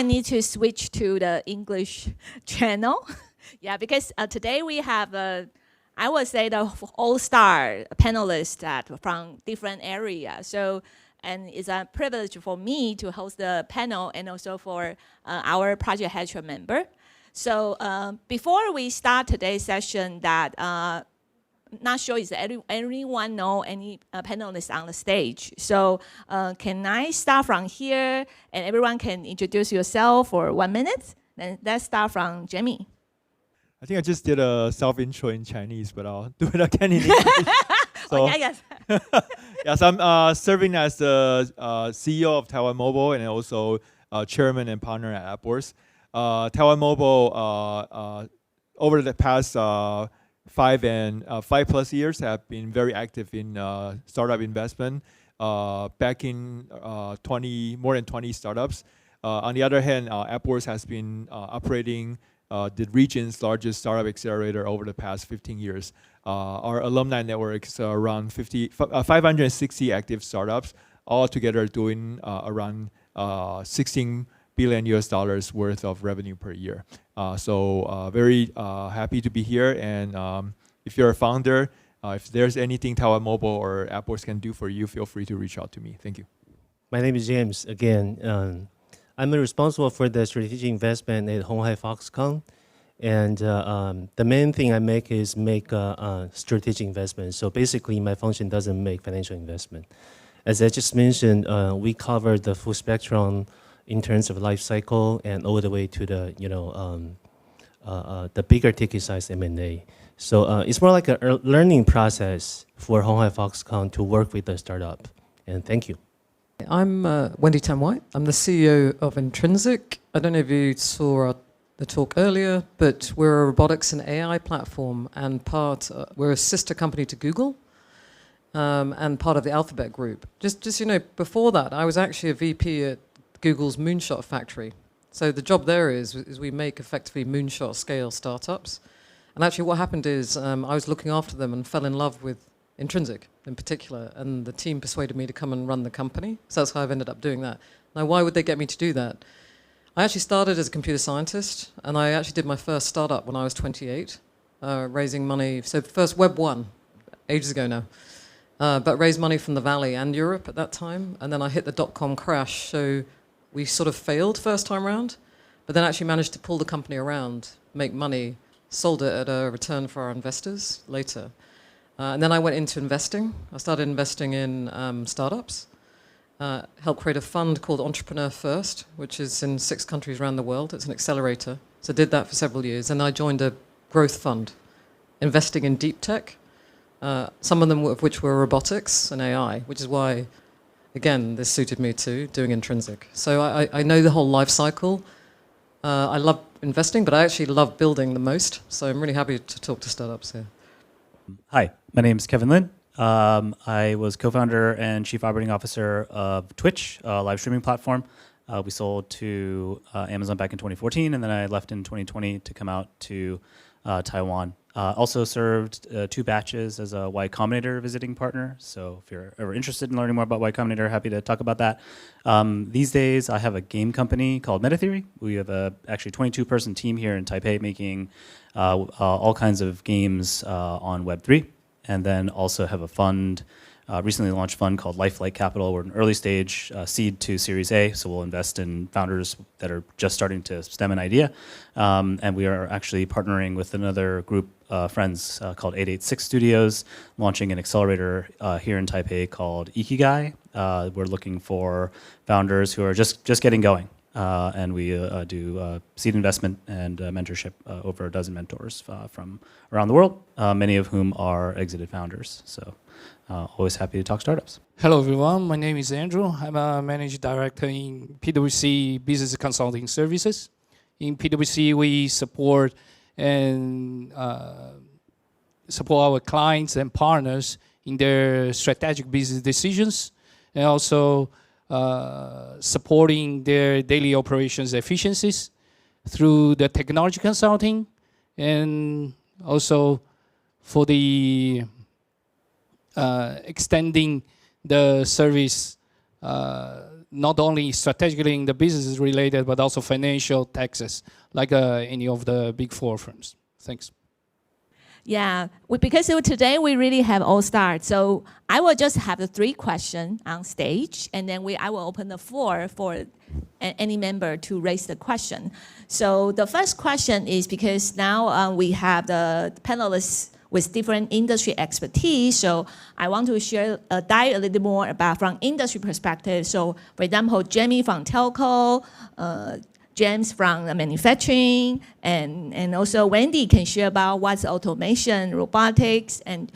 need to switch to the English channel. Yeah, because today we have, I would say, the all-star panelists from different areas. So, and it's a privilege for me to host the panel and also for our ProjectHatcher member. So before we start today's session, not sure if anyone know any panelists on the stage. So can I start from here and everyone can introduce yourself for 1 minute? Then let's start from Jamie. I think I just did a self-intro in Chinese, but I'll do it again in English. So, okay, yes. yes, I'm serving as the CEO of Taiwan Mobile and also chairman and partner at AppWorks. Taiwan Mobile, over the past 5+ years, have been very active in startup investment, backing more than 20 startups. On the other hand, AppWorks has been operating the region's largest startup accelerator over the past 15 years. Our alumni network is around 560 active startups, all together doing around $16 billion worth of revenue per year. So very happy to be here. And if you're a founder, if there's anything Taiwan Mobile or AppWorks can do for you, feel free to reach out to me. Thank you. My name is James. Again, I'm responsible for the strategic investment at鴻海Foxconn. And the main thing I make is make strategic investment. So basically, my function doesn't make financial investment. As I just mentioned, we cover the full spectrum in terms of life cycle and all the way to the the bigger ticket size M&A. So it's more like a learning process for鴻海Foxconn to work with the startup. And thank you. I'm Wendy Tan White. I'm the CEO of Intrinsic. I don't know if you saw the talk earlier, but we're a robotics and AI platform, and we're a sister company to Google, and part of the Alphabet Group. Just before that, I was actually a VP at Google's Moonshot Factory. So the job there is we make effectively moonshot scale startups. And actually what happened is I was looking after them and fell in love with Intrinsic in particular, and the team persuaded me to come and run the company. So that's how I've ended up doing that. Now, why would they get me to do that? I actually started as a computer scientist, and I actually did my first startup when I was 28, raising money. So first Web 1, ages ago now, but raised money from the Valley and Europe at that time. And then I hit the dot-com crash, so we sort of failed first time around, but then actually managed to pull the company around, make money, sold it at a return for our investors later. And then I went into investing. I started investing in startups, helped create a fund called Entrepreneur First, which is in 6 countries around the world. It's an accelerator. So I did that for several years. And I joined a growth fund, investing in deep tech, some of them of which were robotics and AI, which is why, again, this suited me too, doing Intrinsic. So I know the whole life cycle. I love investing, but I actually love building the most. So I'm really happy to talk to startups here. Hi, my name is Kevin Lin. I was co-founder and chief operating officer of Twitch, a live streaming platform. We sold to Amazon back in 2014, and then I left in 2020 to come out to Taiwan. Also served 2 batches as a Y Combinator visiting partner. So if you're ever interested in learning more about Y Combinator, happy to talk about that. These days, I have a game company called MetaTheory. We have a actually 22-person team here in Taipei making all kinds of games on Web3. And then also have a fund, recently launched fund called Lifelight Capital. We're an early stage seed to Series A, so we'll invest in founders that are just starting to stem an idea. And we are actually partnering with another group friends called 886 Studios, launching an accelerator here in Taipei called Ikigai. We're looking for founders who are just getting going. And we do seed investment and mentorship over a dozen mentors from around the world, many of whom are exited founders. So always happy to talk startups. Hello, everyone. My name is Andrew. I'm a managing director in PwC Business Consulting Services. In PwC, we support our clients and partners in their strategic business decisions, and also supporting their daily operations efficiencies through the technology consulting, and also for the extending the service not only strategically in the business related, but also financial, taxes, like any of the big four firms. Thanks. Yeah, because today we really have all stars. So I will just have the 3 questions on stage, and then I will open the floor for any member to raise the question. So the first question is because now we have the panelists with different industry expertise. So I want to dive a little more about from industry perspective. So for example, Jamie from telco, James from the manufacturing, and also Wendy can share about what's automation, robotics, and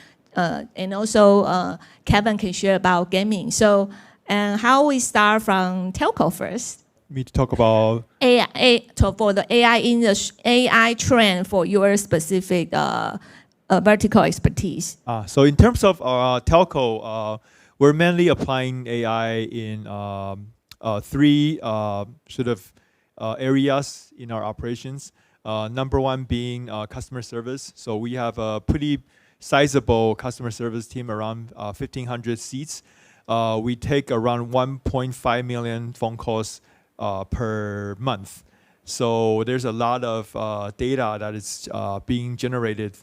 also Kevin can share about gaming. So how we start from telco first? Me to talk about So for the AI industry, AI trend for your specific vertical expertise. So in terms of telco, we're mainly applying AI in 3 sort of areas in our operations. Number 1 being customer service. So we have a pretty sizable customer service team, around 1,500 seats. We take around 1.5 million phone calls per month. So there's a lot of data that is being generated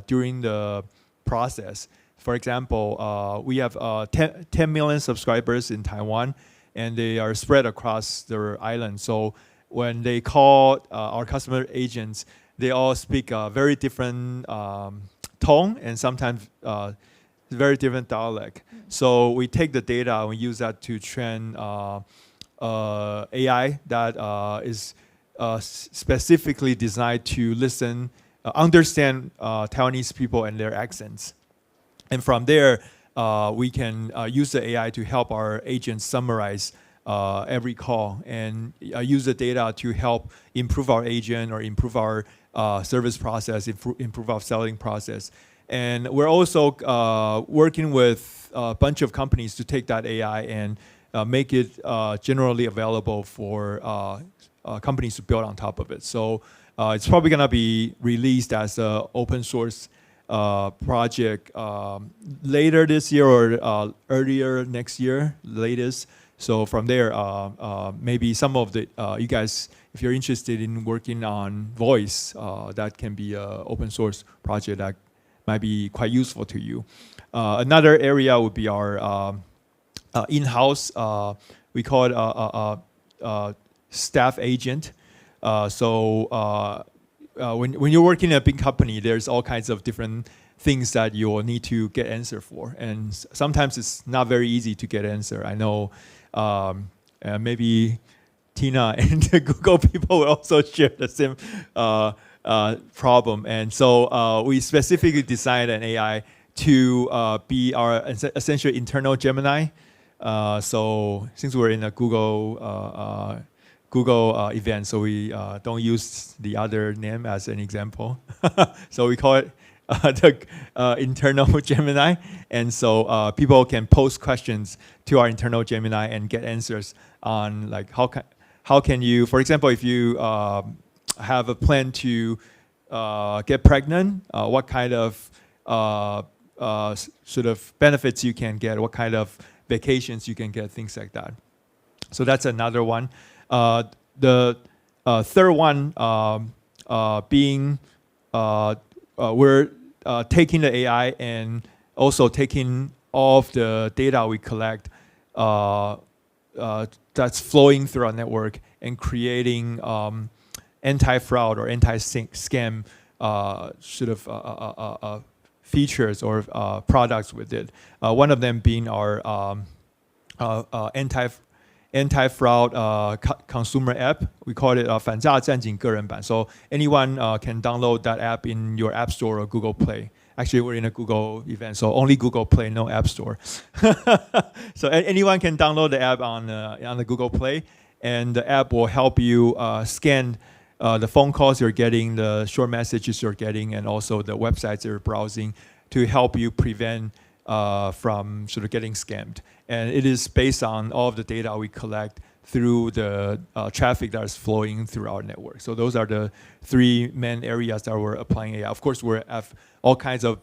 during the process. For example, we have 10 million subscribers in Taiwan, and they are spread across the island. So when they call our customer agents, they all speak a very different tone and sometimes very different dialect. So we take the data and we use that to train AI that is specifically designed to understand Taiwanese people and their accents. And from there, we can use the AI to help our agents summarize every call and use the data to help improve our agent or improve our service process, improve our selling process. And we're also working with a bunch of companies to take that AI and make it generally available for companies to build on top of it. So it's probably going to be released as an open source project later this year or earlier next year, latest. So from there, maybe some of the you guys, if you're interested in working on voice, that can be an open source project that might be quite useful to you. Another area would be our in-house, we call it a staff agent. So when you're working in a big company, there's all kinds of different things that you will need to get answer for. And sometimes it's not very easy to get answer. I know maybe Tina and the Google people will also share the same problem. And so we specifically designed an AI to be our essentially internal Gemini. So since we're in a Google event, so we don't use the other name as an example. So we call it the internal Gemini. And so people can post questions to our internal Gemini and get answers on like how can you, for example, if you have a plan to get pregnant, what kind of sort of benefits you can get, what kind of vacations you can get, things like that. So that's another one. The third one being we're taking the AI and also taking all of the data we collect that's flowing through our network and creating anti-fraud or anti-scam sort of features or products with it. One of them being our anti-fraud consumer app. We call it 反诈战警个人版. So anyone can download that app in your App Store or Google Play. Actually, we're in a Google event, so only Google Play, no App Store. So anyone can download the app on the Google Play, and the app will help you scan the phone calls you're getting, the short messages you're getting, and also the websites you're browsing to help you prevent from sort of getting scammed. And it is based on all of the data we collect through the traffic that is flowing through our network. So those are the 3 main areas that we're applying AI. Of course, we have all kinds of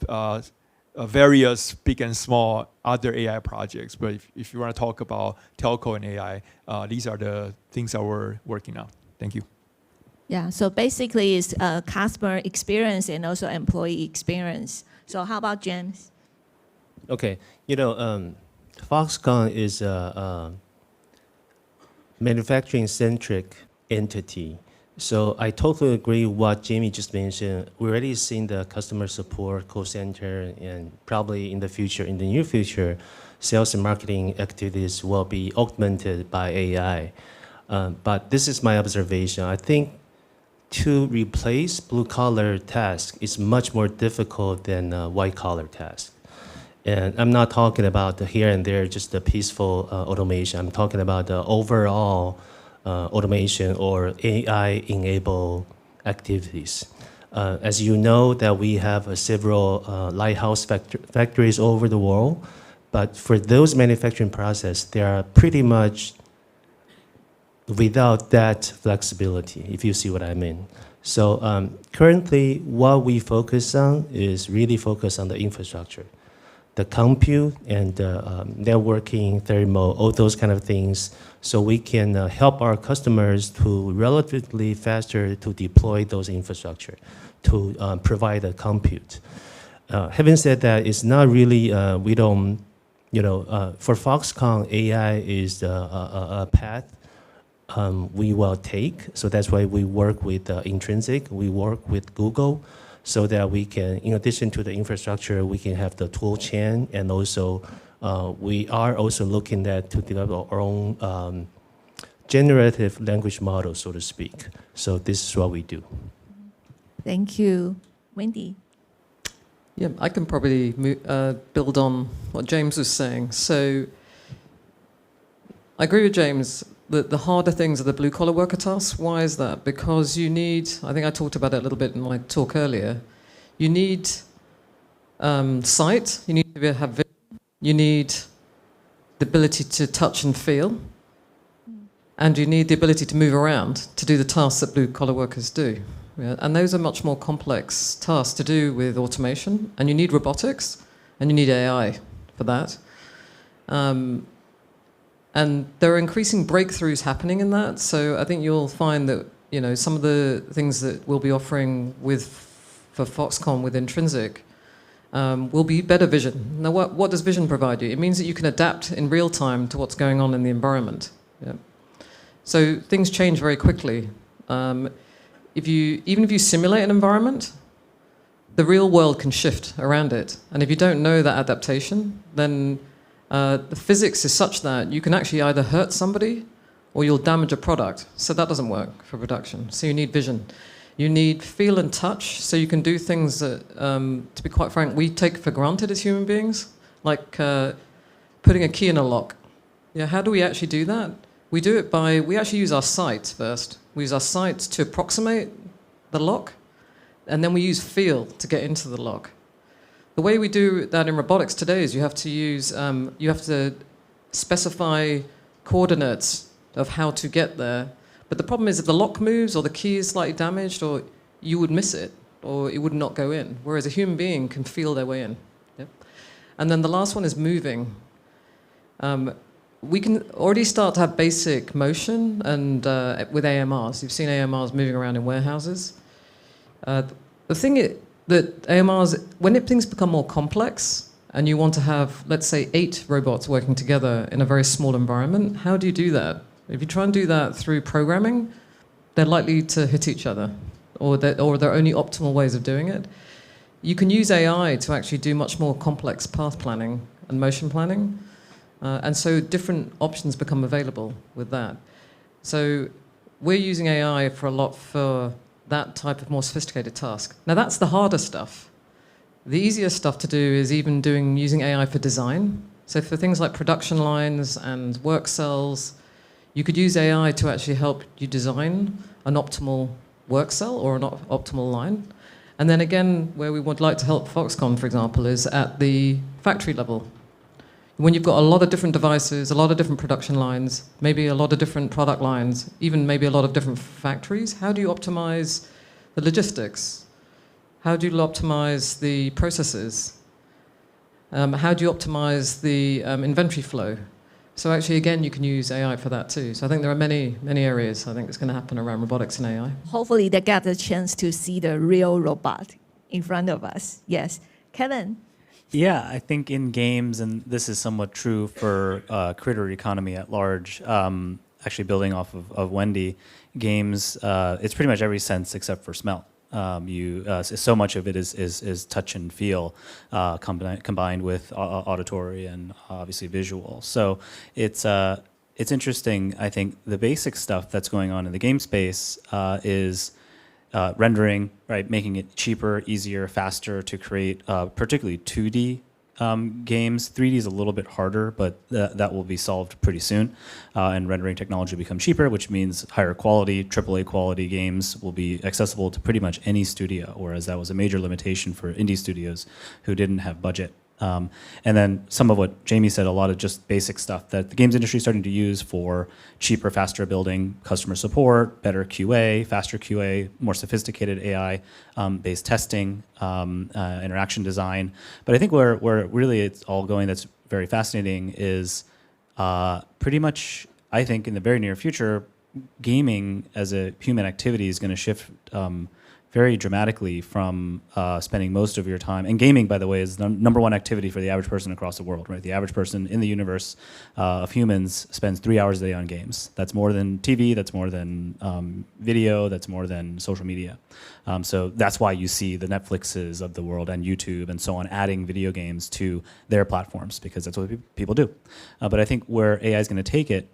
various big and small other AI projects. But if you want to talk about telco and AI, these are the things that we're working on. Thank you. Yeah, so basically it's customer experience and also employee experience. So how about James? Okay, Foxconn is a manufacturing-centric entity. So I totally agree with what Jamie just mentioned. We're already seeing the customer support call center, and probably in the near future, sales and marketing activities will be augmented by AI. But this is my observation. I think to replace blue-collar tasks is much more difficult than white-collar tasks. And I'm not talking about the here and there, just the peaceful automation. I'm talking about the overall automation or AI-enabled activities. As you know, that we have several lighthouse factories all over the world, but for those manufacturing process, they are pretty much without that flexibility, if you see what I mean. So currently, what we focus on is really focus on the infrastructure, the compute and networking, thermal, all those kind of things, so we can help our customers to relatively faster to deploy those infrastructure, to provide a compute. Having said that, it's not really, we don't, for Foxconn, AI is a path we will take. So that's why we work with Intrinsic, we work with Google, so that we can, in addition to the infrastructure, we can have the tool chain, and also we are also looking at to develop our own generative language model, so to speak. So this is what we do. Thank you. Wendy? Yeah, I can probably build on what James was saying. So I agree with James that the harder things are the blue-collar worker tasks. Why is that? Because you need, I think I talked about it a little bit in my talk earlier, you need sight, you need to have vision, you need the ability to touch and feel, and you need the ability to move around to do the tasks that blue-collar workers do. Yeah? And those are much more complex tasks to do with automation, and you need robotics, and you need AI for that. And there are increasing breakthroughs happening in that. So I think you'll find that some of the things that we'll be offering for Foxconn with Intrinsic will be better vision. Now, what does vision provide you? It means that you can adapt in real time to what's going on in the environment. Yeah. So things change very quickly. Even if you simulate an environment, the real world can shift around it. And if you don't know that adaptation, then the physics is such that you can actually either hurt somebody or you'll damage a product. So that doesn't work for production. So you need vision. You need feel and touch, so you can do things that, to be quite frank, we take for granted as human beings, like putting a key in a lock. Yeah, how do we actually do that? We do it we actually use our sight first. We use our sight to approximate the lock, and then we use feel to get into the lock. The way we do that in robotics today is you have to specify coordinates of how to get there. But the problem is if the lock moves or the key is slightly damaged, or you would miss it, or it would not go in. Whereas a human being can feel their way in. Yep. And then the last one is moving. We can already start to have basic motion and with AMRs. You've seen AMRs moving around in warehouses. The thing that AMRs, when things become more complex and you want to have, let's say, 8 robots working together in a very small environment, how do you do that? If you try and do that through programming, they're likely to hit each other, or there are only optimal ways of doing it. You can use AI to actually do much more complex path planning and motion planning, and so different options become available with that. So we're using AI for that type of more sophisticated task. Now that's the harder stuff. The easier stuff to do is even using AI for design. So for things like production lines and work cells, you could use AI to actually help you design an optimal work cell or an optimal line. And then again, where we would like to help Foxconn, for example, is at the factory level. When you've got a lot of different devices, a lot of different production lines, maybe a lot of different product lines, even maybe a lot of different factories, how do you optimize the logistics? How do you optimize the processes? How do you optimize the inventory flow? So actually, again, you can use AI for that too. So I think there are many, many areas I think it's going to happen around robotics and AI. Hopefully they get the chance to see the real robot in front of us. Yes. Kevin? Yeah, I think in games, and this is somewhat true for creator economy at large, actually building off of Wendy, games, it's pretty much every sense except for smell. So much of it is touch and feel combined with auditory and obviously visual. So it's interesting. I think the basic stuff that's going on in the game space is rendering, right, making it cheaper, easier, faster to create, particularly 2D games. 3D is a little bit harder, but that will be solved pretty soon. And rendering technology will become cheaper, which means higher quality, AAA quality games will be accessible to pretty much any studio, whereas that was a major limitation for indie studios who didn't have budget. And then some of what Jamie said, a lot of just basic stuff that the games industry is starting to use for cheaper, faster building, customer support, better QA, faster QA, more sophisticated AI-based testing, interaction design. But I think where really it's all going that's very fascinating is pretty much, I think in the very near future, gaming as a human activity is going to shift very dramatically from spending most of your time. And gaming, by the way, is the number one activity for the average person across the world, right? The average person in the universe of humans spends 3 hours a day on games. That's more than TV, that's more than video, that's more than social media. So that's why you see the Netflixes of the world and YouTube and so on adding video games to their platforms, because that's what people do. But I think where AI is going to take it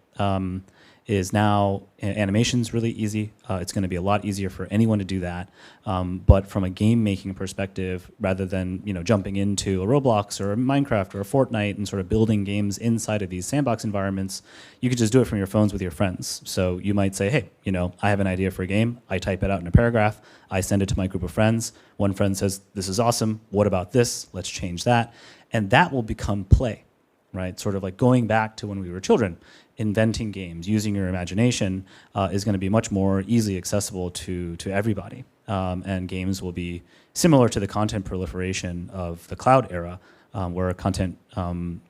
is now animation's really easy. It's going to be a lot easier for anyone to do that. But from a game making perspective, rather than jumping into a Roblox or a Minecraft or a Fortnite and sort of building games inside of these sandbox environments, you could just do it from your phones with your friends. So you might say, hey, I have an idea for a game. I type it out in a paragraph. I send it to my group of friends. One friend says, this is awesome. What about this? Let's change that. And that will become play, right? Sort of like going back to when we were children. Inventing games, using your imagination is going to be much more easily accessible to everybody. And games will be similar to the content proliferation of the cloud era, where content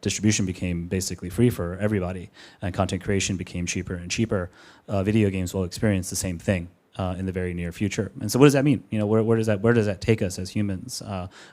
distribution became basically free for everybody, and content creation became cheaper and cheaper. Video games will experience the same thing in the very near future. And so what does that mean? Where does that take us as humans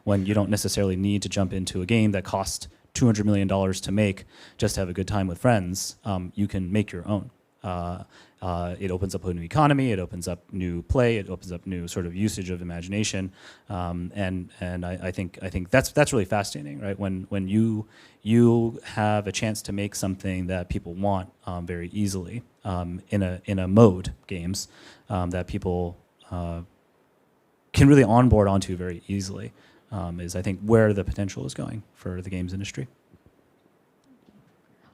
when you don't necessarily need to jump into a game that costs $200 million to make just to have a good time with friends? You can make your own. It opens up a new economy, it opens up new play, it opens up new sort of usage of imagination, and I think that's really fascinating, right? When you have a chance to make something that people want very easily in a mode, games that people can really onboard onto very easily. Is I think where the potential is going for the games industry.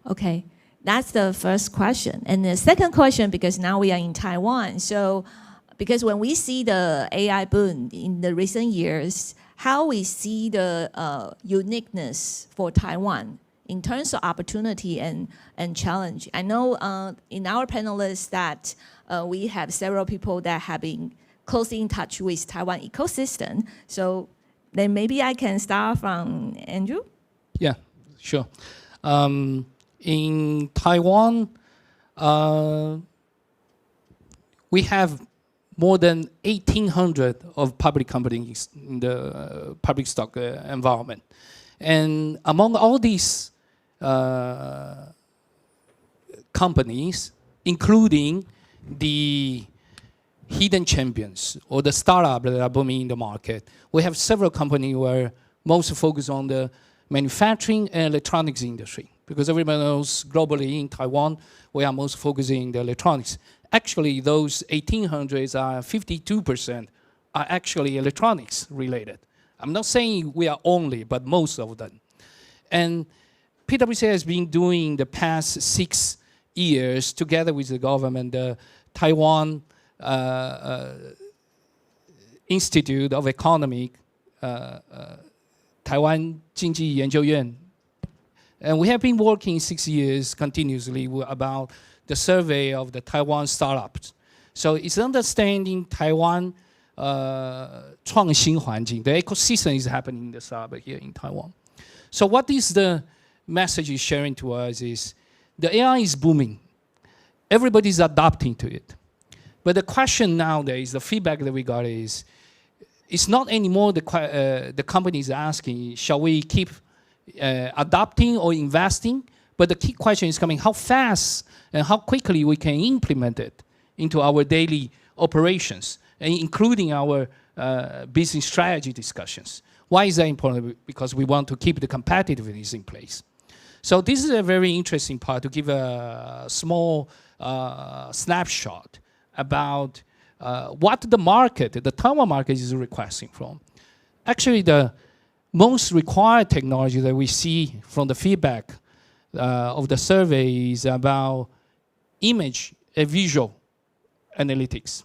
Okay, that's the first question. And the second question, because now we are in Taiwan, so because when we see the AI boom in the recent years, how we see the uniqueness for Taiwan in terms of opportunity and challenge. I know in our panelists that we have several people that have been closely in touch with Taiwan ecosystem. So then maybe I can start from Andrew. Yeah, sure. In Taiwan, we have more than 1,800 of public companies in the public stock environment. And among all these companies, including the hidden champions or the startup that are booming in the market, we have several companies who are most focused on the manufacturing and electronics industry. Because everybody knows globally in Taiwan, we are most focusing in the electronics. Actually, those 1,800 are 52% are actually electronics related. I'm not saying we are only, but most of them. And PwC has been doing the past 6 years together with the government, the Taiwan Institute of Economic, Taiwan 经济研究院. And we have been working 6 years continuously about the survey of the Taiwan startups. So it's understanding Taiwan 创新环境. The ecosystem is happening in the startup here in Taiwan. So what is the message is sharing to us is the AI is booming. Everybody's adapting to it. But the question nowadays, the feedback that we got is, it's not anymore the companies asking, shall we keep adapting or investing? But the key question is coming, how fast and how quickly we can implement it into our daily operations, and including our business strategy discussions. Why is that important? Because we want to keep the competitiveness in place. So this is a very interesting part to give a small snapshot about what the market, the Taiwan market is requesting from. Actually, the most required technology that we see from the feedback of the survey is about image and visual analytics.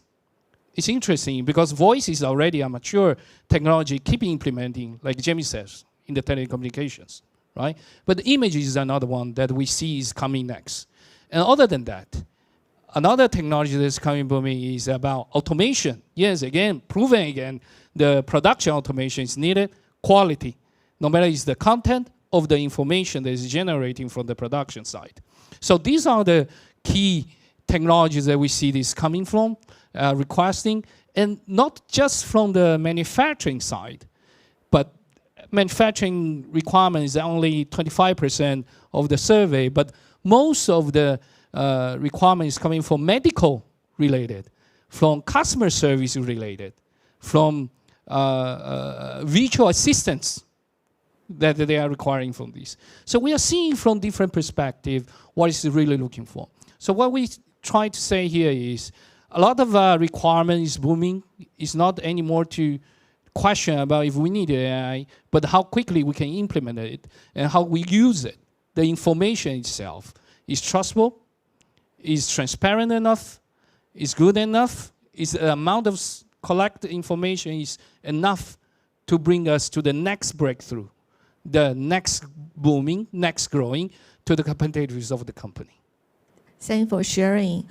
It's interesting because voice is already a mature technology, keep implementing, like Jamie says, in the telecommunications, right? But the image is another one that we see is coming next. And other than that, another technology that's coming booming is about automation. Yes, again, proven again, the production automation is needed, quality, no matter it's the content of the information that is generating from the production side. So these are the key technologies that we see this coming from, requesting, and not just from the manufacturing side, but manufacturing requirement is only 25% of the survey, but most of the requirement is coming from medical related, from customer service related, from virtual assistants that they are requiring from this. So we are seeing from different perspectives what is really looking for. So what we try to say here is a lot of requirement is booming. It's not anymore to question about if we need AI, but how quickly we can implement it and how we use it. The information itself is trustable, is transparent enough, is good enough, is the amount of collected information is enough to bring us to the next breakthrough, the next booming, next growing, to the competitiveness of the company. Thanks for sharing.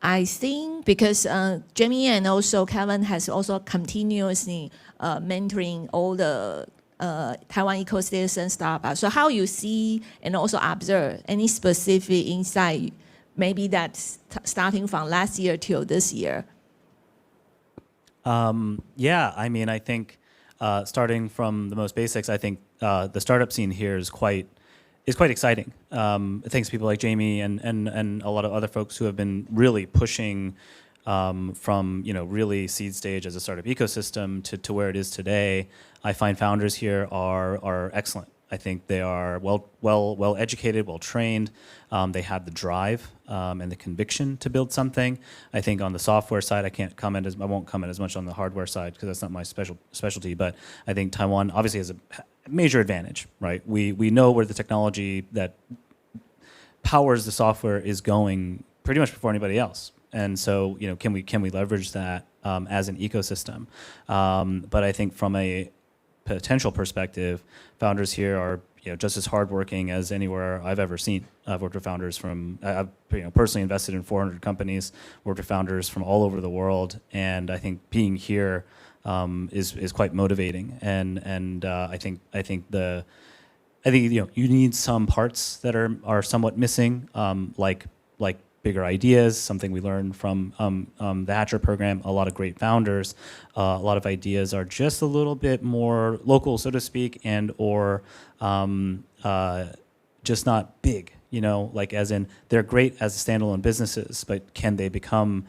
I think because Jamie and also Kevin has also continuously mentoring all the Taiwan ecosystem startups. So how you see and also observe any specific insight, maybe that's starting from last year till this year? Yeah, I mean, I think starting from the most basics, I think the startup scene here is quite exciting. Thanks to people like Jamie and a lot of other folks who have been really pushing from really seed stage as a startup ecosystem to where it is today. I find founders here are excellent. I think they are well educated, well trained. They have the drive and the conviction to build something. I think on the software side, I won't comment as much on the hardware side because that's not my specialty. But I think Taiwan obviously has a major advantage, right? We know where the technology that powers the software is going pretty much before anybody else. And so, can we leverage that as an ecosystem? But I think from a potential perspective, founders here are just as hardworking as anywhere I've ever seen. I've worked with founders from, I've personally invested in 400 companies, worked with founders from all over the world, and I think being here is quite motivating. And I think you need some parts that are somewhat missing, like bigger ideas, something we learned from the Hatcher program. A lot of great founders, a lot of ideas are just a little bit more local, so to speak, and or just not big. Like as in they're great as standalone businesses, but can they become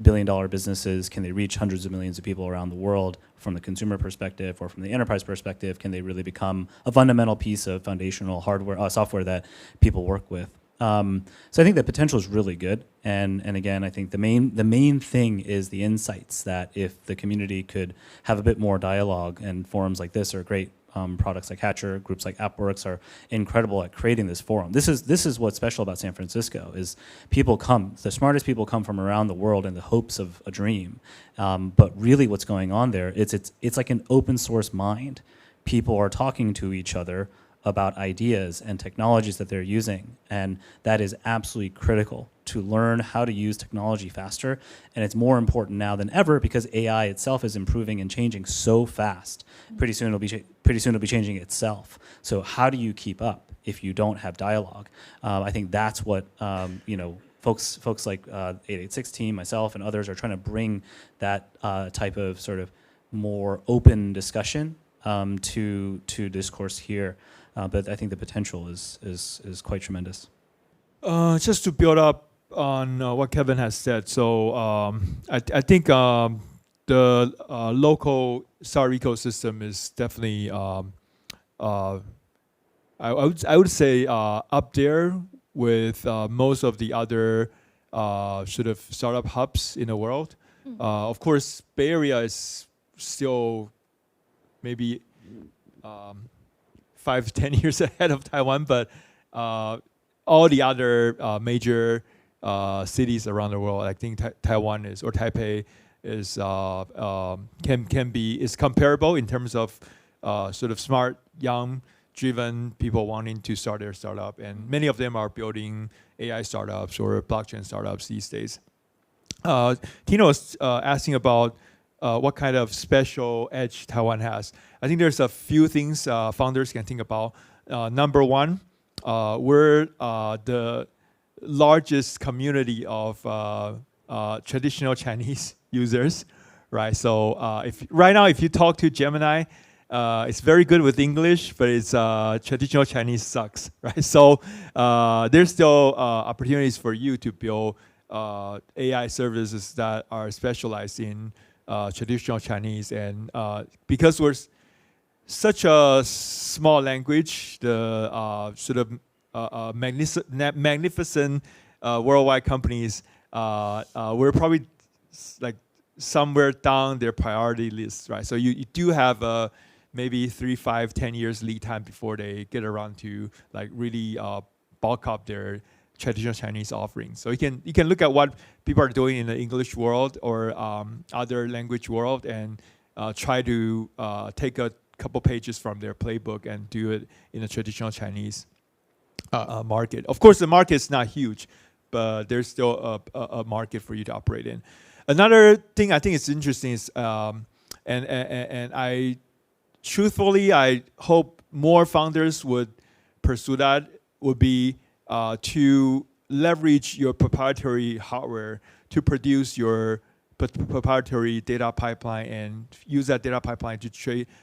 billion-dollar businesses? Can they reach hundreds of millions of people around the world from the consumer perspective or from the enterprise perspective? Can they really become a fundamental piece of foundational hardware, software that people work with? So I think the potential is really good, and again, I think the main thing is the insights that if the community could have a bit more dialogue, and forums like this are great. Products like Hatcher, groups like AppWorks are incredible at creating this forum. This is what's special about San Francisco is the smartest people come from around the world in the hopes of a dream, but really what's going on there, it's like an open source mind. People are talking to each other about ideas and technologies that they're using. And that is absolutely critical to learn how to use technology faster. And it's more important now than ever because AI itself is improving and changing so fast. Pretty soon pretty soon it'll be changing itself. So how do you keep up if you don't have dialogue? I think that's what folks like 886 team, myself, and others are trying to bring that type of sort of more open discussion to discourse here. But I think the potential is quite tremendous. Just to build up on what Kevin has said, so I think the local startup ecosystem is definitely, I would say, up there with most of the other sort of startup hubs in the world. Of course, Bay Area is still maybe 5 to 10 years ahead of Taiwan, but all the other major cities around the world, I think Taiwan is, or Taipei is is comparable in terms of sort of smart, young, driven people wanting to start their startup, and many of them are building AI startups or blockchain startups these days. Tino was asking about what kind of special edge Taiwan has. I think there's a few things founders can think about. Number one, we're the largest community of traditional Chinese users, right? So right now, if you talk to Gemini, it's very good with English, but it's traditional Chinese sucks, right? So there's still opportunities for you to build AI services that are specialized in traditional Chinese, and because we're such a small language, the sort of magnificent worldwide companies, we're probably like somewhere down their priority list, right? So you do have maybe 3, 5, 10 years lead time before they get around to like really bulk up their traditional Chinese offerings. So you can look at what people are doing in the English world or other language world and try to take a couple pages from their playbook and do it in a traditional Chinese market. Of course, the market is not huge, but there's still a market for you to operate in. Another thing I think is interesting is, and I truthfully, I hope more founders would pursue that, would be to leverage your proprietary hardware to produce your proprietary data pipeline and use that data pipeline to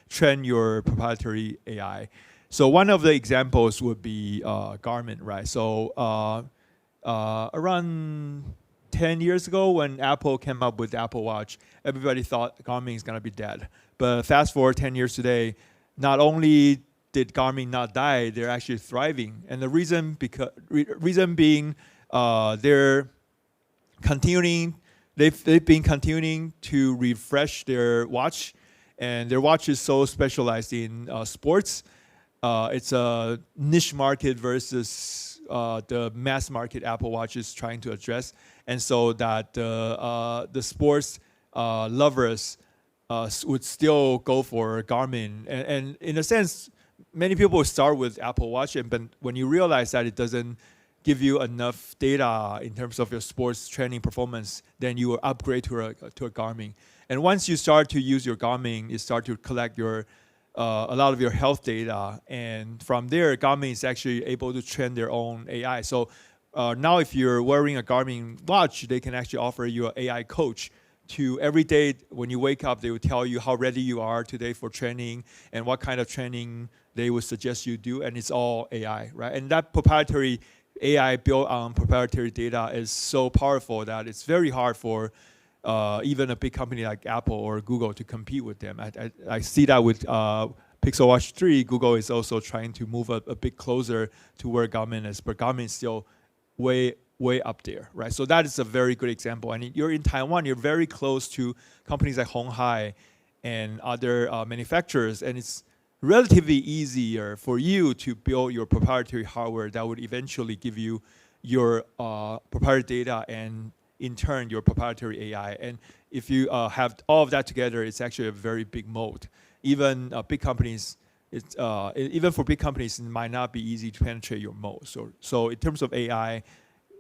train your proprietary AI. So one of the examples would be Garmin, right? So around 10 years ago when Apple came up with the Apple Watch, everybody thought Garmin is going to be dead. But fast forward 10 years today, not only did Garmin not die, they're actually thriving. And the reason being they're continuing, they've been continuing to refresh their watch, and their watch is so specialized in sports. It's a niche market versus the mass market Apple Watch is trying to address, and so that the sports lovers would still go for Garmin. And in a sense, many people start with Apple Watch, but when you realize that it doesn't give you enough data in terms of your sports training performance, then you will upgrade to a Garmin. And once you start to use your Garmin, you start to collect your a lot of your health data, and from there, Garmin is actually able to train their own AI. So now, if you're wearing a Garmin watch, they can actually offer you an AI coach. To every day when you wake up, they will tell you how ready you are today for training and what kind of training they would suggest you do, and it's all AI, right? And that proprietary AI built on proprietary data is so powerful that it's very hard for even a big company like Apple or Google to compete with them. I see that with Pixel Watch 3. Google is also trying to move a bit closer to where Garmin is, but Garmin is still way up there, right? So that is a very good example. And you're in Taiwan, you're very close to companies like鴻海and other manufacturers, and it's relatively easier for you to build your proprietary hardware that would eventually give you your proprietary data and in turn your proprietary AI. And if you have all of that together, it's actually a very big moat. Even big companies, even for big companies, it might not be easy to penetrate your moat. So in terms of AI,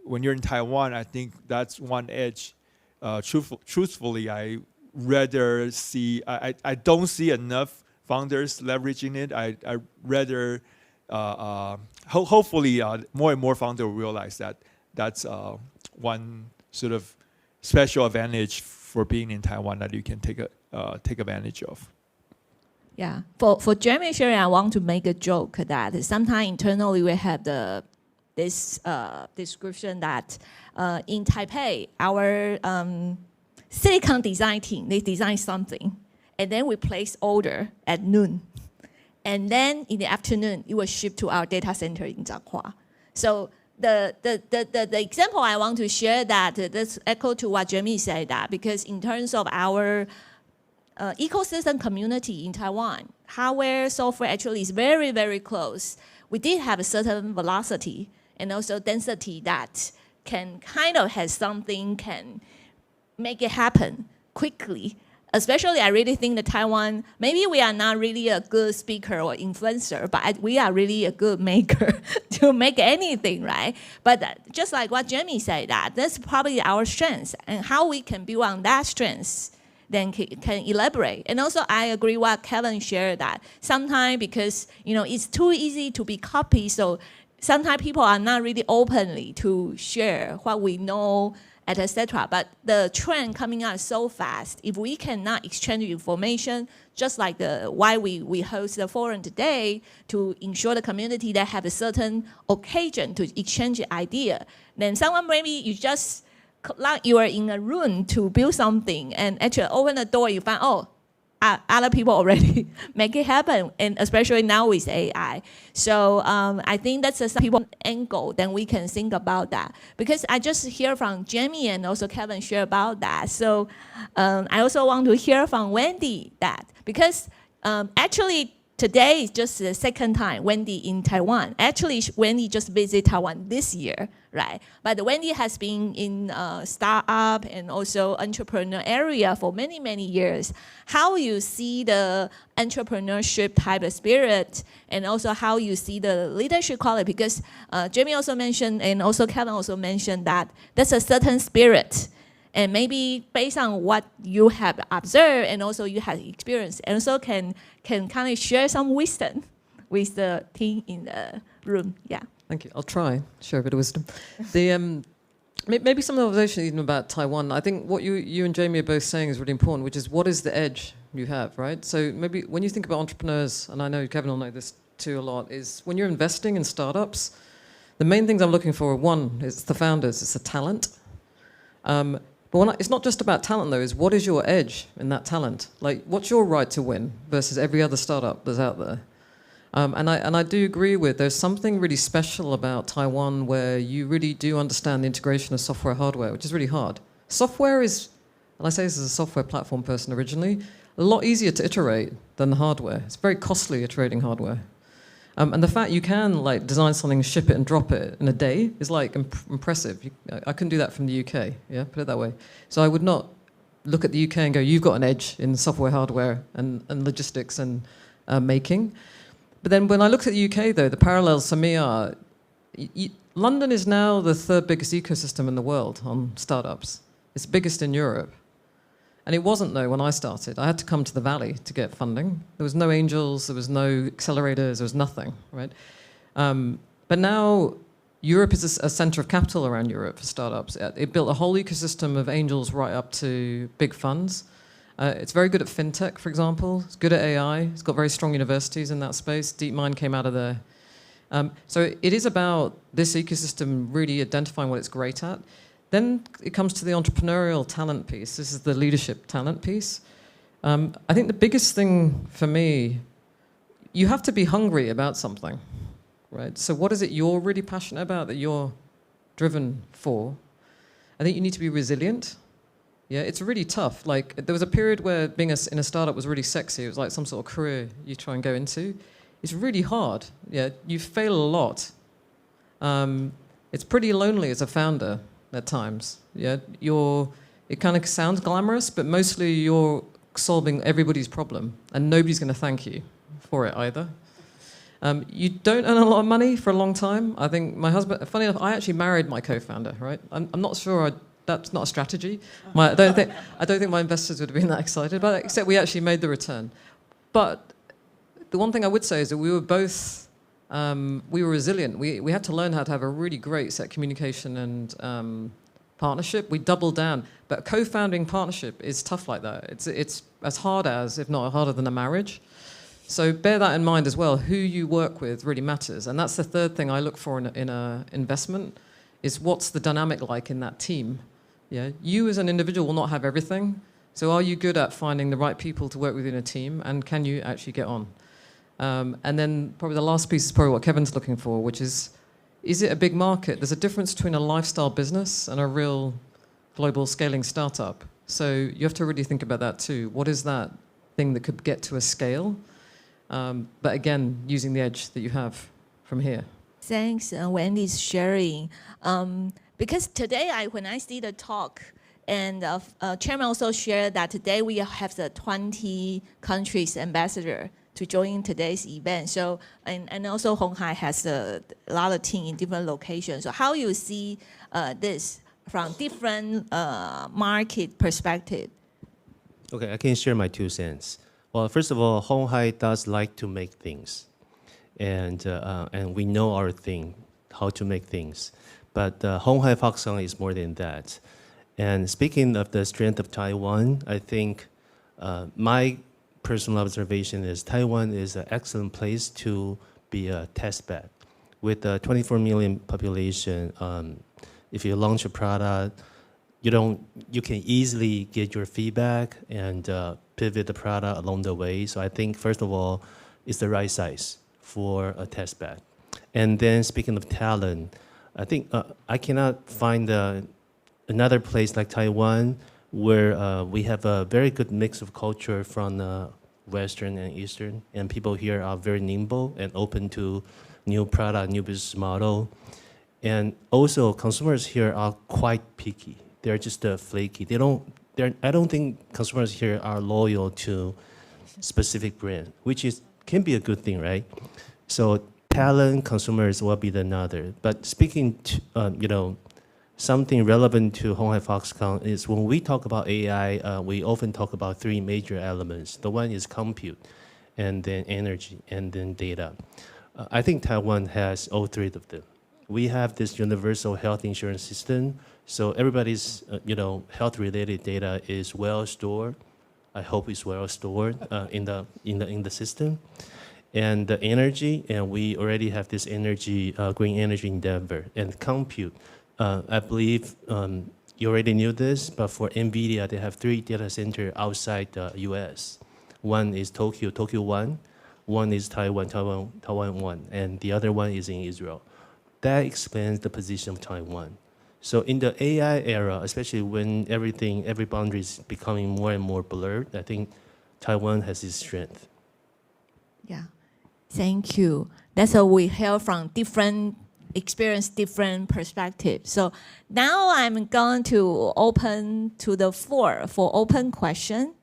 when you're in Taiwan, I think that's one edge. Truthfully, I rather see, I don't see enough founders leveraging it. I rather hopefully more and more founders will realize that that's one sort of special advantage for being in Taiwan that you can take advantage of. Yeah, for Jeremy sharing, I want to make a joke that sometimes internally we have this description that in Taipei, our silicon design team, they design something, and then we place order at noon. And then in the afternoon, it was shipped to our data center in Zhanghua. So the example I want to share that this echo to what Jeremy said, that because in terms of our ecosystem community in Taiwan, hardware, software actually is very, very close. We did have a certain velocity and also density that can kind of have something can make it happen quickly. Especially, I really think that Taiwan, maybe we are not really a good speaker or influencer, but we are really a good maker to make anything, right? But just like what Jeremy said, that's probably our strength, and how we can build on that strength, then can elaborate. And also, I agree what Kevin shared that sometimes because it's too easy to be copied, so sometimes people are not really openly to share what we know, etc. But the trend coming out so fast. If we cannot exchange information, just like why we host the forum today, to ensure the community that have a certain occasion to exchange idea, then someone maybe you are in a room to build something, and actually open the door, you find other people already make it happen, and especially now with AI. So I think that's a people angle, then we can think about that. Because I just hear from Jamie and also Kevin share about that. So I also want to hear from Wendy that, because actually today is just the second time Wendy in Taiwan. Actually, Wendy just visited Taiwan this year, right? But Wendy has been in startup and also entrepreneur area for many, many years. How you see the entrepreneurship type of spirit, and also how you see the leadership quality, because Jamie also mentioned, and also Kevin also mentioned that there's a certain spirit. And maybe based on what you have observed and also you have experienced, and also can kind of share some wisdom with the team in the room. Yeah. Thank you. I'll try share a bit of wisdom. Maybe some observation even about Taiwan. I think what you and Jamie are both saying is really important, which is what is the edge you have, right? So maybe when you think about entrepreneurs, and I know Kevin will know this too a lot, is when you're investing in startups, the main things I'm looking for, one, is the founders, it's the talent. But it's not just about talent, though, is what is your edge in that talent? Like, what's your right to win versus every other startup that's out there? And I do agree with, there's something really special about Taiwan where you really do understand the integration of software hardware, which is really hard. Software is, and I say this as a software platform person originally, a lot easier to iterate than the hardware. It's very costly iterating hardware. And the fact you can design something, ship it and drop it in a day is impressive. I couldn't do that from the UK, yeah, put it that way. So I would not look at the UK and go, you've got an edge in software, hardware, and logistics and making. But then when I look at the UK, though, the parallels for me are, London is now the third biggest ecosystem in the world on startups. It's biggest in Europe. And it wasn't, though, when I started. I had to come to the Valley to get funding. There was no angels, there was no accelerators, there was nothing, right? But now Europe is a center of capital around Europe for startups. It built a whole ecosystem of angels right up to big funds. It's very good at fintech, for example. It's good at AI. It's got very strong universities in that space. DeepMind came out of there. So it is about this ecosystem really identifying what it's great at. Then it comes to the entrepreneurial talent piece. This is the leadership talent piece. I think the biggest thing for me, you have to be hungry about something, right? So what is it you're really passionate about, that you're driven for? I think you need to be resilient. Yeah, it's really tough. There was a period where being in a startup was really sexy. It was like some sort of career you try and go into. It's really hard. Yeah, you fail a lot. It's pretty lonely as a founder at times. Yeah, it kind of sounds glamorous, but mostly you're solving everybody's problem, and nobody's going to thank you for it either. You don't earn a lot of money for a long time. I think my husband, funny enough, I actually married my co-founder, right? I'm not sure that's not a strategy. I don't think my investors would have been that excited about it, except we actually made the return. But the one thing I would say is that we were both, we were resilient. We had to learn how to have a really great set communication and partnership. We doubled down. But co-founding partnership is tough like that. It's as hard as, if not harder than a marriage. So bear that in mind as well. Who you work with really matters. And that's the third thing I look for in an investment, is what's the dynamic like in that team. Yeah, you as an individual will not have everything. So are you good at finding the right people to work with in a team, and can you actually get on? And then probably the last piece is probably what Kevin's looking for, which is it a big market? There's a difference between a lifestyle business and a real global scaling startup. So you have to really think about that too. What is that thing that could get to a scale? But again, using the edge that you have from here. Thanks, Wendy's sharing. Because today, when I see the talk, and Chairman also shared that today we have the 20 countries ambassador to join today's event. So, and also鴻海has a lot of team in different locations. So how you see this from different market perspective? Okay, I can share my 2 cents. Well, first of all,鴻海does like to make things, and we know our thing, how to make things. But鴻海Foxconn is more than that. And speaking of the strength of Taiwan, I think my personal observation is Taiwan is an excellent place to be a test bed. With a 24 million population, if you launch a product, you can easily get your feedback and pivot the product along the way. So I think, first of all, it's the right size for a test bed. And then speaking of talent, I think I cannot find another place like Taiwan where we have a very good mix of culture from Western and Eastern, and people here are very nimble and open to new product, new business model. And also, consumers here are quite picky. They're just flaky. I don't think consumers here are loyal to specific brand, which can be a good thing, right? So talent, consumers will be another. But speaking to, something relevant to鴻海Foxconn is when we talk about AI, we often talk about 3 major elements. The one is compute, and then energy, and then data. I think Taiwan has all 3 of them. We have this universal health insurance system, so everybody's health-related data is well stored. I hope it's well stored in the system. And the energy, and we already have this energy, green energy endeavor, and compute. I believe you already knew this, but for NVIDIA, they have 3 data centers outside the US. One is Tokyo, Tokyo 1. One is Taiwan, Taiwan 1. And the other one is in Israel. That explains the position of Taiwan. So in the AI era, especially when every boundary is becoming more and more blurred, I think Taiwan has its strength. Yeah, thank you. That's what we hear from different experience, different perspectives. So now I'm going to open to the floor for open question.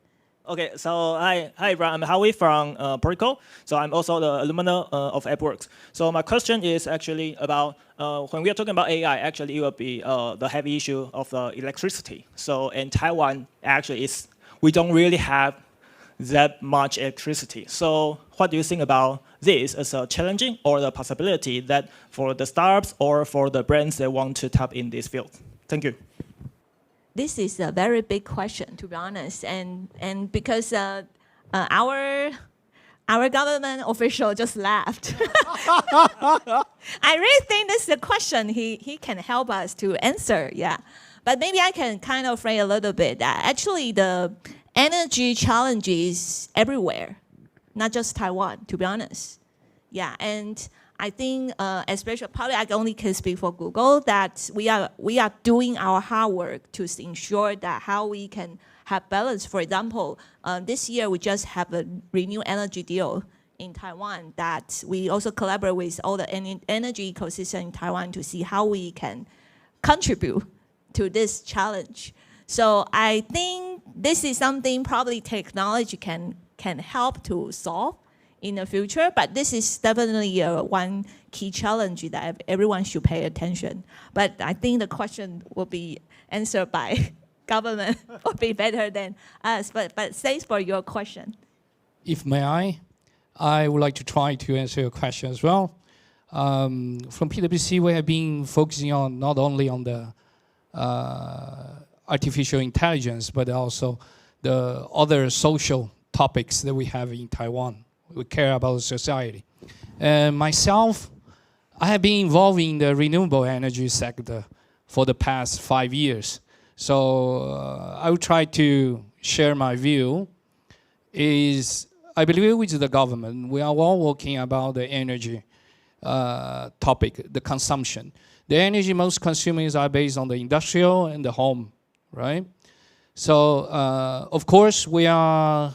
Okay, so hi everyone, I'm Howie from Protocol. So I'm also the alumni of AppWorks. So my question is actually about when we are talking about AI, actually it will be the heavy issue of the electricity. So in Taiwan, actually we don't really have that much electricity. So what do you think about this as a challenging or the possibility that for the startups or for the brands that want to tap in this field? Thank you. This is a very big question, to be honest, and because our government official just left. I really think this is a question he can help us to answer, yeah. But maybe I can kind of frame a little bit that actually the energy challenges everywhere, not just Taiwan, to be honest. Yeah, and I think, especially probably I only can speak for Google, that we are doing our hard work to ensure that how we can have balance. For example, this year we just have a renewed energy deal in Taiwan that we also collaborate with all the energy ecosystem in Taiwan to see how we can contribute to this challenge. So I think this is something probably technology can help to solve in the future, but this is definitely one key challenge that everyone should pay attention. But I think the question will be answered by government will be better than us. But thanks for your question. If may I, I would like to try to answer your question as well. From PwC, we have been focusing on not only on the artificial intelligence, but also the other social topics that we have in Taiwan. We care about society. And myself, I have been involved in the renewable energy sector for the past 5 years. So I will try to share my view. I believe with the government, we are all working about the energy topic, the consumption. The energy most consumers are based on the industrial and the home, right? So of course we are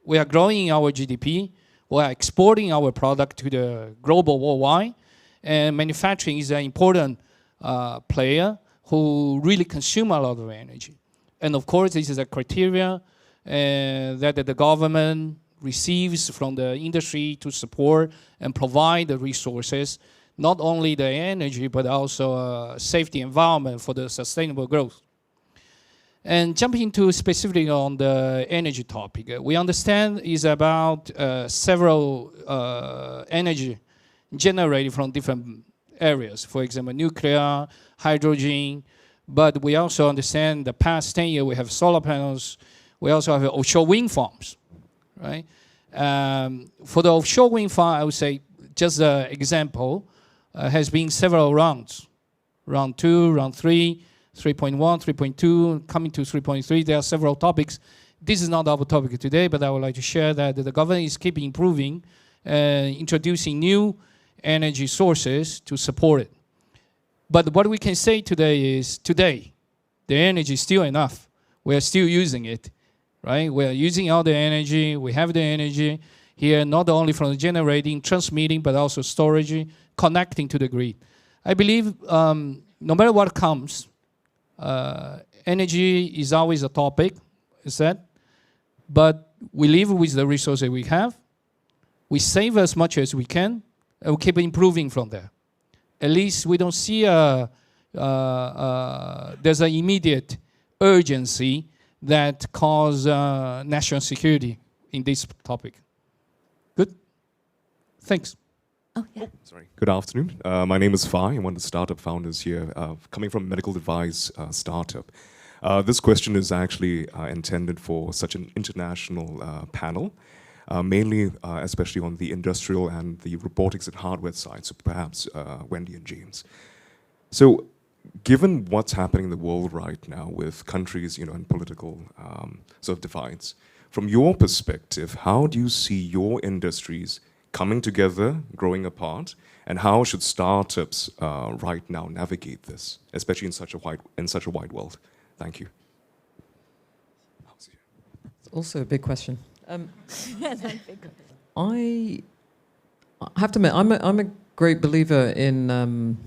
growing our GDP. We are exporting our product to the global worldwide, and manufacturing is an important player who really consume a lot of energy. And of course, this is a criteria that the government receives from the industry to support and provide the resources, not only the energy, but also a safety environment for the sustainable growth. And jumping into specifically on the energy topic, we understand is about several energy generated from different areas. For example, nuclear, hydrogen, but we also understand the past 10 years we have solar panels, we also have offshore wind farms, right? For the offshore wind farm, I would say, just an example, has been several rounds. Round 2, round 3, 3.1, 3.2, coming to 3.3. There are several topics. This is not our topic today, but I would like to share that the government is keeping improving, introducing new energy sources to support it. But what we can say today is, the energy is still enough. We are still using it, right? We are using all the energy. We have the energy here, not only from generating, transmitting, but also storage, connecting to the grid. I believe no matter what comes, energy is always a topic, is that? But we live with the resources we have. We save as much as we can, and we keep improving from there. At least we don't see there's an immediate urgency that cause national security in this topic. Good? Thanks. Oh, yeah. Sorry. Good afternoon. My name is Fai. I'm one of the startup founders here, coming from a medical device startup. This question is actually intended for such an international panel, mainly, especially on the industrial and the robotics and hardware side, so perhaps Wendy and James. So, given what's happening in the world right now with countries, and political sort of divides, from your perspective, how do you see your industries coming together, growing apart, and how should startups right now navigate this, especially in such a wide world? Thank you. It's also a big question. I have to admit, I'm a great believer in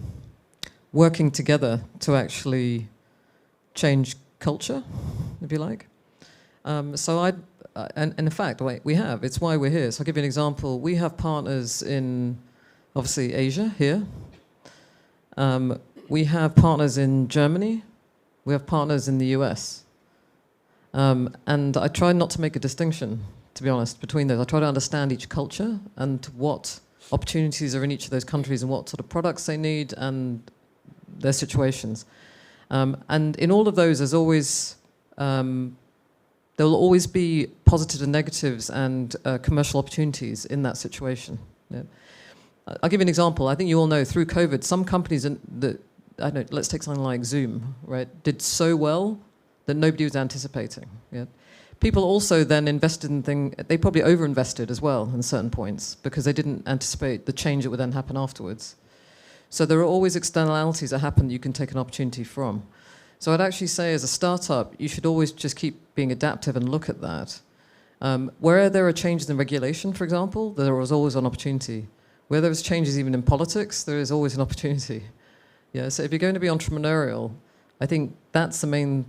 working together to actually change culture, if you like. And in fact, we have. It's why we're here. So I'll give you an example. We have partners in, obviously, Asia, here. We have partners in Germany. We have partners in the US. And I try not to make a distinction, to be honest, between those. I try to understand each culture and what opportunities are in each of those countries and what sort of products they need and their situations. And in all of those, there's always... there will always be positives and negatives and commercial opportunities in that situation. Yeah. I'll give you an example. I think you all know through COVID, some companies that, I don't know, let's take something like Zoom, right, did so well that nobody was anticipating. Yeah. People also then invested in things, they probably overinvested as well in certain points because they didn't anticipate the change that would then happen afterwards. So there are always externalities that happen that you can take an opportunity from. So I'd actually say as a startup, you should always just keep being adaptive and look at that. Where there are changes in regulation, for example, there is always an opportunity. Where there is changes even in politics, there is always an opportunity. Yeah, so if you're going to be entrepreneurial, I think that's the main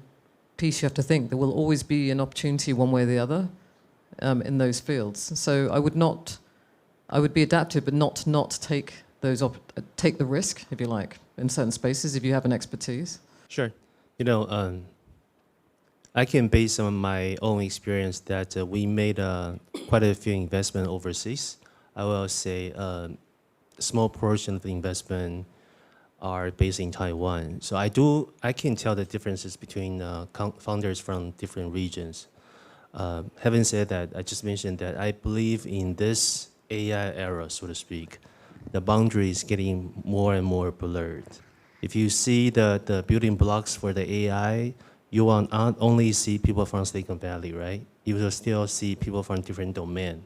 piece you have to think. There will always be an opportunity one way or the other in those fields. So I would be adaptive, but not take take the risk, if you like, in certain spaces if you have an expertise. Sure. I can base on my own experience that we made quite a few investment overseas. I will say a small portion of the investment are based in Taiwan. So I can tell the differences between founders from different regions. Having said that, I just mentioned that I believe in this AI era, so to speak, the boundary is getting more and more blurred. If you see the building blocks for the AI, you will not only see people from Silicon Valley, right? You will still see people from different domains.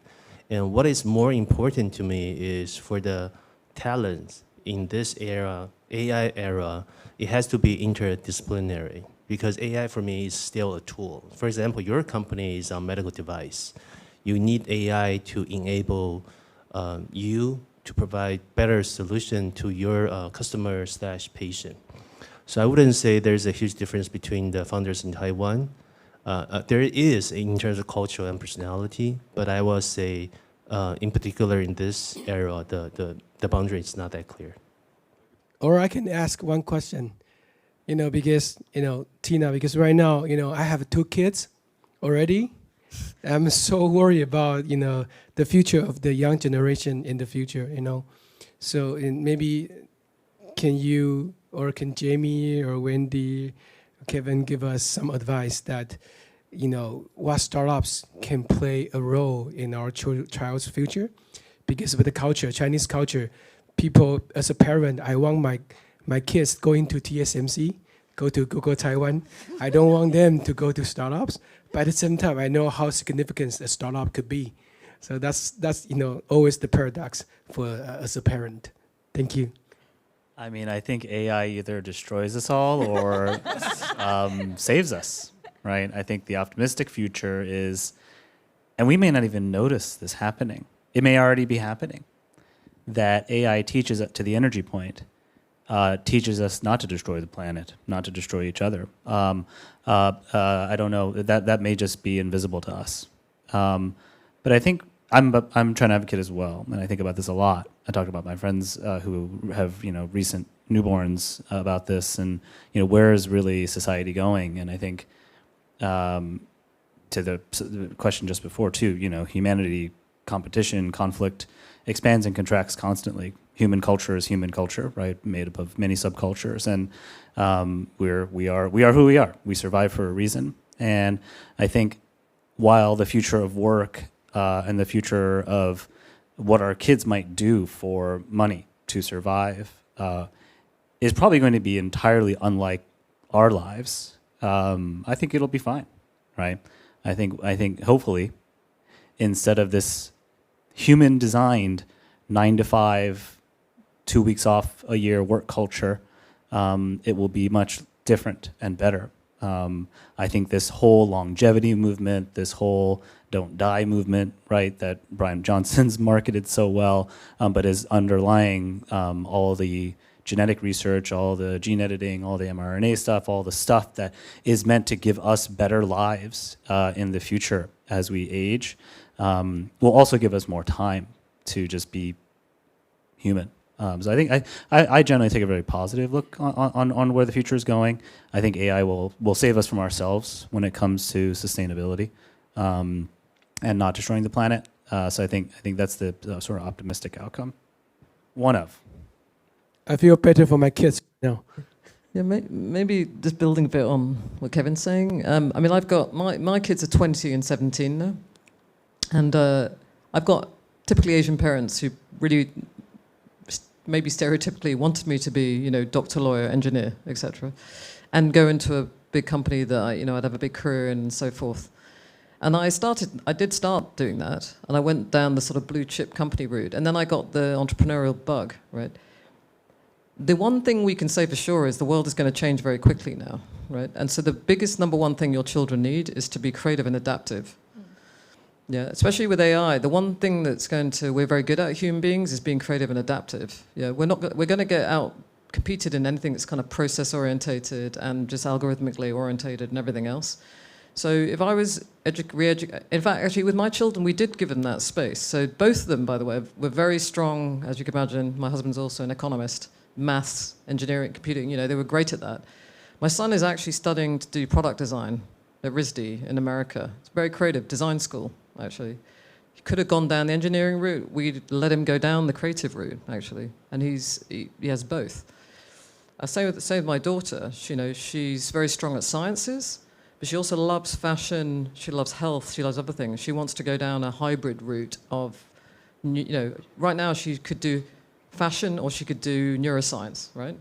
And what is more important to me is for the talents in this era, AI era, it has to be interdisciplinary because AI for me is still a tool. For example, your company is a medical device. You need AI to enable you to provide better solution to your customer/patient. So I wouldn't say there's a huge difference between the founders in Taiwan. There is in terms of culture and personality, but I will say, in particular in this era, the boundary is not that clear. Or I can ask one question, because, Tina, because right now, I have 2 kids already. I'm so worried about, the future of the young generation in the future, So maybe can you or can Jamie or Wendy, Kevin give us some advice that, what startups can play a role in our child's future? Because with the culture, Chinese culture, people, as a parent, I want my kids going to TSMC, go to Google Taiwan. I don't want them to go to startups, but at the same time, I know how significant a startup could be. So that's always the paradox for as a parent. Thank you. I mean, I think AI either destroys us all or saves us, right? I think the optimistic future is, and we may not even notice this happening. It may already be happening, that AI teaches to the energy point, teaches us not to destroy the planet, not to destroy each other. I don't know, that may just be invisible to us. But I think I'm trying to advocate as well, and I think about this a lot. I talk about my friends who have recent newborns about this, and where is really society going? And I think to the question just before too, humanity, competition, conflict expands and contracts constantly. Human culture is human culture, right? Made up of many subcultures, and we are who we are. We survive for a reason, and I think while the future of work and the future of what our kids might do for money to survive is probably going to be entirely unlike our lives. I think it'll be fine, right? I think hopefully, instead of this human-designed 9 to 5, 2 weeks off a year work culture, it will be much different and better. I think this whole longevity movement, this whole don't die movement, right, that Brian Johnson's marketed so well, but is underlying all the genetic research, all the gene editing, all the mRNA stuff, all the stuff that is meant to give us better lives in the future as we age, will also give us more time to just be human. So I think I generally take a very positive look on where the future is going. I think AI will save us from ourselves when it comes to sustainability and not destroying the planet. So I think that's the sort of optimistic outcome. One of. I feel better for my kids now. Yeah, maybe just building a bit on what Kevin's saying. I mean, I've got my kids are 20 and 17 now, and I've got typically Asian parents who really maybe stereotypically wanted me to be, doctor, lawyer, engineer, etc., and go into a big company that I'd have a big career in and so forth. And I did start doing that, and I went down the sort of blue chip company route, and then I got the entrepreneurial bug, right? The one thing we can say for sure is the world is going to change very quickly now, right? And so the biggest number one thing your children need is to be creative and adaptive. Yeah, especially with AI, the one thing we're very good at, human beings, is being creative and adaptive. Yeah, we're going to get out competed in anything that's kind of process orientated and just algorithmically orientated and everything else. So if I was in fact, actually with my children, we did give them that space. So both of them, by the way, were very strong, as you can imagine. My husband's also an economist, maths, engineering, computing, they were great at that. My son is actually studying to do product design at RISD in America. It's very creative, design school, actually. He could have gone down the engineering route. We let him go down the creative route, actually. And he has both. I say with my daughter, she's very strong at sciences, but she also loves fashion, she loves health, she loves other things. She wants to go down a hybrid route of, right now she could do fashion or she could do neuroscience, right?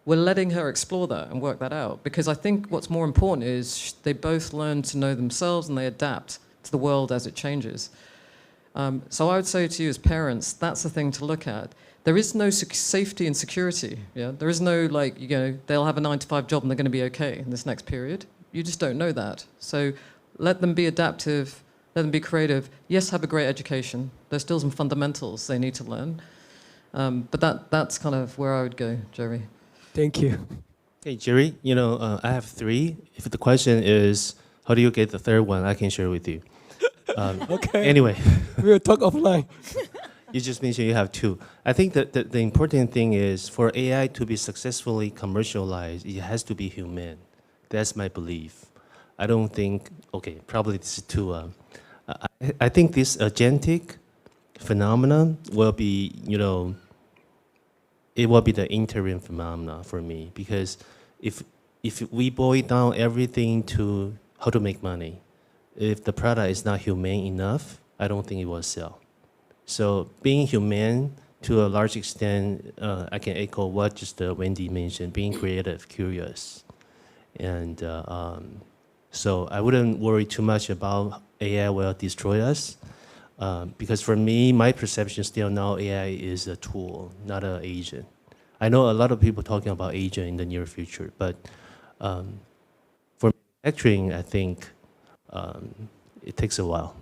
We're letting her explore that and work that out, because I think what's more important is they both learn to know themselves and they adapt to the world as it changes. So I would say to you as parents, that's the thing to look at. There is no safety and security. Yeah? There is no, they'll have a 9-to-5 job and they're going to be okay in this next period. You just don't know that. So let them be adaptive, let them be creative. Yes, have a great education. There's still some fundamentals they need to learn. But that's kind of where I would go, Jerry. Thank you. Hey, Jerry, I have 3. If the question is, how do you get the 3rd one, I can share with you. Okay. Anyway. We'll talk offline. You just mentioned you have 2. I think that the important thing is for AI to be successfully commercialized, it has to be human. That's my belief. I don't think, probably this is too, I think this agentic phenomenon will be, it will be the interim phenomena for me, because if we boil down everything to how to make money, if the product is not humane enough, I don't think it will sell. So being humane to a large extent, I can echo what just Wendy mentioned, being creative, curious. And so I wouldn't worry too much about AI will destroy us. Because for me, my perception still now AI is a tool, not an agent. I know a lot of people talking about agent in the near future, but for manufacturing, I think it takes a while.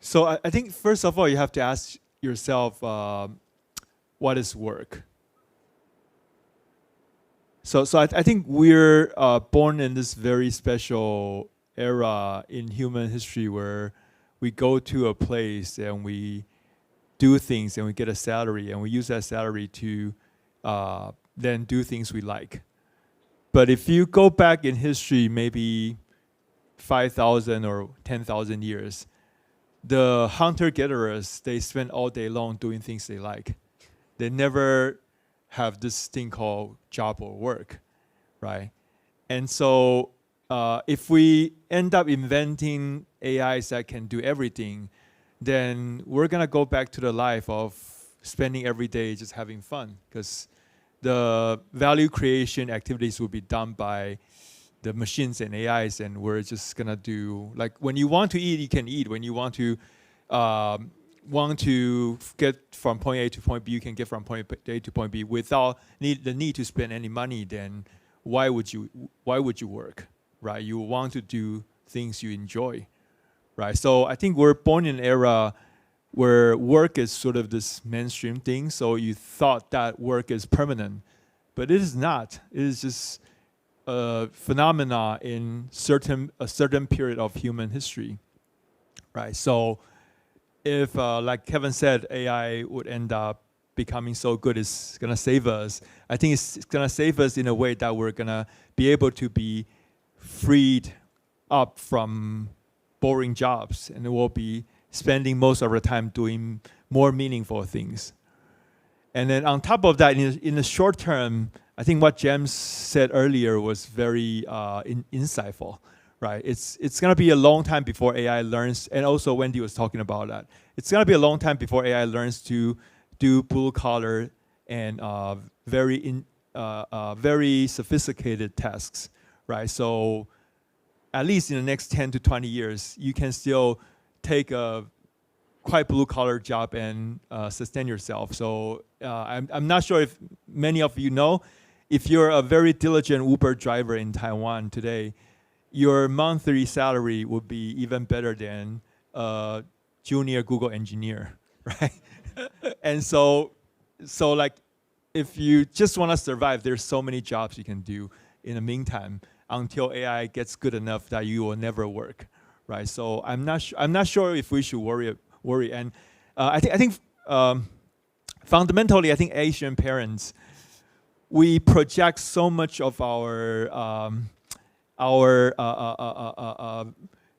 So I think first of all, you have to ask yourself, what is work? So I think we're born in this very special era in human history where we go to a place and we do things and we get a salary and we use that salary to then do things we like. But if you go back in history, maybe 5,000 or 10,000 years, the hunter-gatherers, they spend all day long doing things they like. They never have this thing called job or work, right? And so if we end up inventing AIs that can do everything, then we're going to go back to the life of spending every day just having fun, because the value creation activities will be done by the machines and AIs, and we're just going to do, like, when you want to eat, you can eat. When you want to get from point A to point B, you can get from point A to point B without the need to spend any money. Then why would you work, right? You want to do things you enjoy, right? So I think we're born in an era where work is sort of this mainstream thing. So you thought that work is permanent, but it is not. It is just a phenomena in a certain period of human history, right? So if, like Kevin said, AI would end up becoming so good, it's going to save us. I think it's going to save us in a way that we're going to be able to be freed up from boring jobs, and we'll be spending most of our time doing more meaningful things. And then on top of that, in the short term, I think what James said earlier was very insightful, right? It's going to be a long time before AI learns, and also Wendy was talking about that. It's going to be a long time before AI learns to do blue-collar and very sophisticated tasks, right? So at least in the next 10 to 20 years, you can still take a quite blue-collar job and sustain yourself. So I'm not sure if many of you know, if you're a very diligent Uber driver in Taiwan today, your monthly salary would be even better than a junior Google engineer, right? And so like, if you just want to survive, there's so many jobs you can do in the meantime until AI gets good enough that you will never work, right? So I'm not sure if we should worry. And I think fundamentally, I think Asian parents, we project so much of our our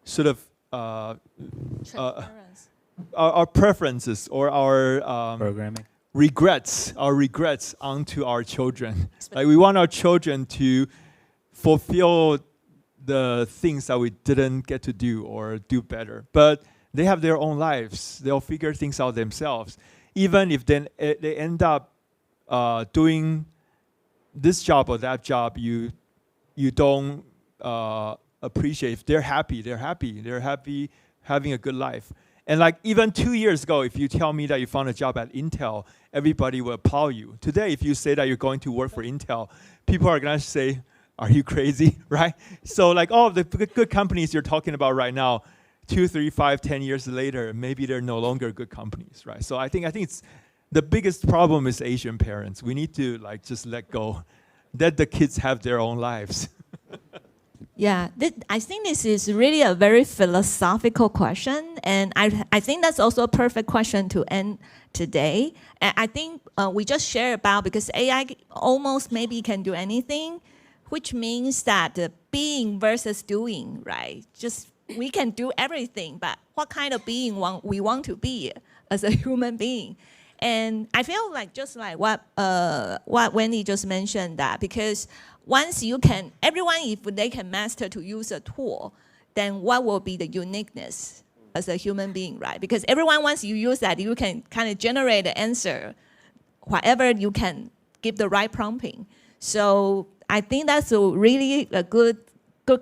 sort of our preferences or our Programming. regrets onto our children. Like we want our children to fulfill the things that we didn't get to do or do better. But they have their own lives. They'll figure things out themselves. Even if then they end up doing this job or that job, you don't appreciate. If they're happy having a good life. And like even 2 years ago, if you tell me that you found a job at Intel, everybody will applaud you. Today, if you say that you're going to work for Intel, people are going to say, are you crazy, right? So like all of the good companies you're talking about right now, 2, 3, 5, 10 years later, maybe they're no longer good companies, right? So I think it's the biggest problem is Asian parents. We need to like just let go, let the kids have their own lives. Yeah, I think this is really a very philosophical question, and I think that's also a perfect question to end today. And I think we just share about, because AI almost maybe can do anything, which means that being versus doing, right? Just we can do everything, but what kind of being we want to be as a human being? And I feel like just like what Wendy just mentioned, that because once you can, everyone, if they can master to use a tool, then what will be the uniqueness as a human being, right? Because everyone, once you use that, you can kind of generate the answer, whatever you can give the right prompting. So I think that's really a good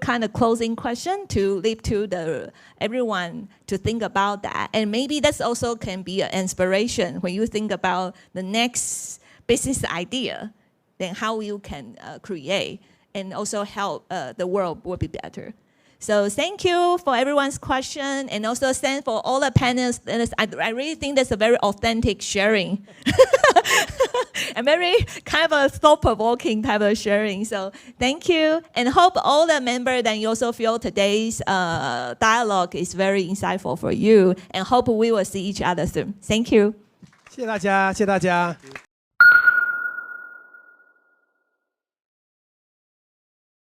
kind of closing question to leave to everyone to think about that. And maybe that's also can be an inspiration when you think about the next business idea, then how you can create and also help the world will be better. So thank you for everyone's question, and also thank for all the panelists. I really think that's a very authentic sharing. And very kind of a thought-provoking type of sharing. So thank you, and hope all the members that you also feel today's dialogue is very insightful for you, and hope we will see each other soon. Thank you. 谢谢大家，谢谢大家。